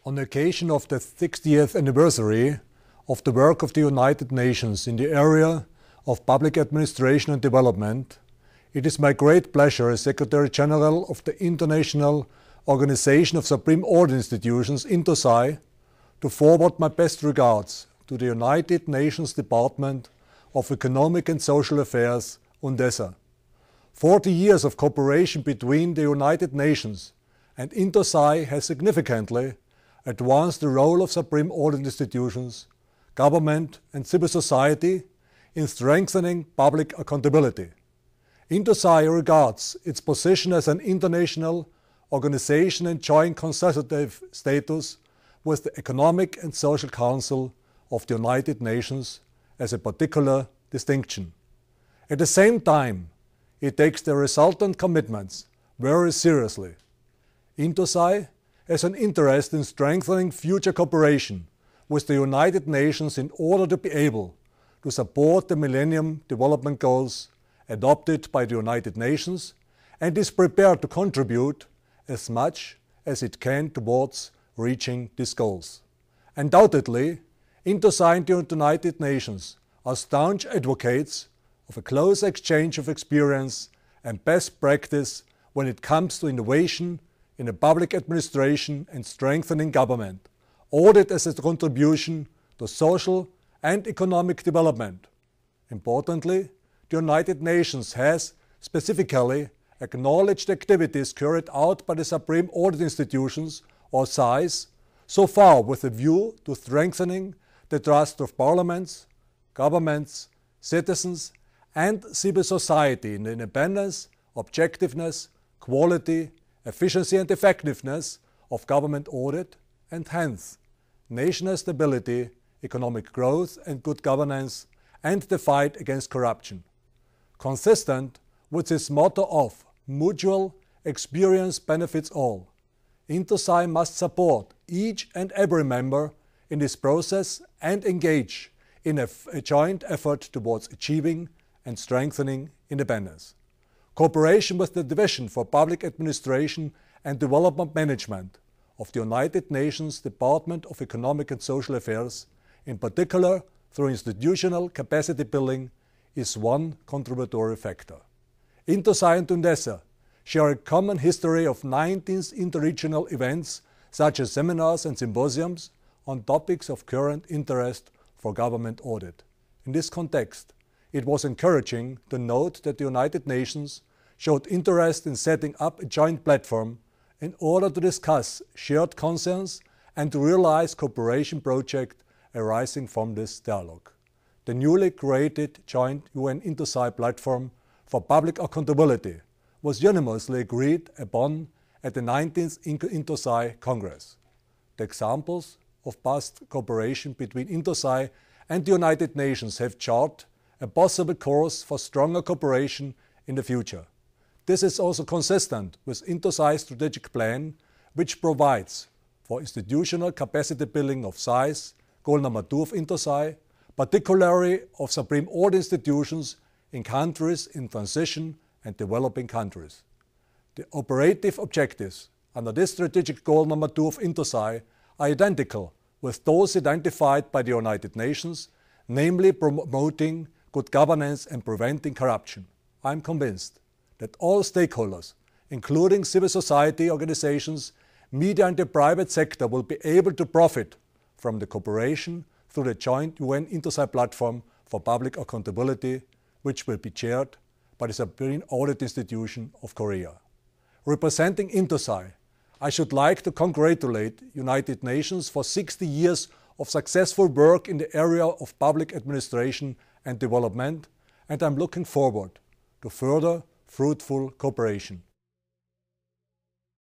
On the occasion of the 60th anniversary of the work of the United Nations in the area of public administration and development, it is my great pleasure as Secretary General of the International Organization of Supreme Order Institutions, INTOSAI, to forward my best regards to the United Nations Department of Economic and Social Affairs, UNDESA. 40 years of cooperation between the United Nations and INTOSAI has significantly advanced the role of Supreme Order institutions, government and civil society in strengthening public accountability. INTOSAI regards its position as an international organization enjoying consultative status with the Economic and Social Council of the United Nations as a particular distinction. At the same time, it takes the resultant commitments very seriously. INTOSAI has an interest in strengthening future cooperation with the United Nations in order to be able to support the Millennium Development Goals adopted by the United Nations and is prepared to contribute as much as it can towards reaching these goals. Undoubtedly, INTOSAI and the United Nations are staunch advocates of a close exchange of experience and best practice when it comes to innovation in the public administration and strengthening government, audit as a contribution to social and economic development. Importantly, the United Nations has specifically acknowledged activities carried out by the Supreme Order Institutions, or SAIs, so far with a view to strengthening the trust of parliaments, governments, citizens, and civil society in the independence, objectiveness, quality, efficiency and effectiveness of government audit, and hence, national stability, economic growth and good governance, and the fight against corruption. Consistent with this motto of mutual experience benefits all, INTOSAI must support each and every member in this process and engage in a joint effort towards achieving and strengthening independence. Cooperation with the Division for Public Administration and Development Management of the United Nations Department of Economic and Social Affairs, in particular through institutional capacity building, is one contributory factor. INTOSAI and UNDESA share a common history of 19 interregional events such as seminars and symposiums on topics of current interest for government audit. In this context, it was encouraging to note that the United Nations showed interest in setting up a joint platform in order to discuss shared concerns and to realize cooperation projects arising from this dialogue. The newly created joint UN-INTOSAI platform for public accountability was unanimously agreed upon at the 19th INTOSAI Congress. The examples of past cooperation between INTOSAI and the United Nations have charted a possible course for stronger cooperation in the future. This is also consistent with INTOSAI's strategic plan, which provides for institutional capacity building of SAIs, goal number 2 of INTOSAI, particularly of Supreme Order institutions in countries in transition and developing countries. The operative objectives under this strategic goal number 2 of INTOSAI are identical with those identified by the United Nations, namely promoting good governance and preventing corruption. I am convinced that all stakeholders, including civil society organizations, media and the private sector, will be able to profit from the cooperation through the joint UN-INTOSAI platform for public accountability, which will be chaired by the Supreme Audit Institution of Korea. Representing INTOSAI, I should like to congratulate United Nations for 60 years of successful work in the area of public administration and development, and I'm looking forward to further fruitful cooperation.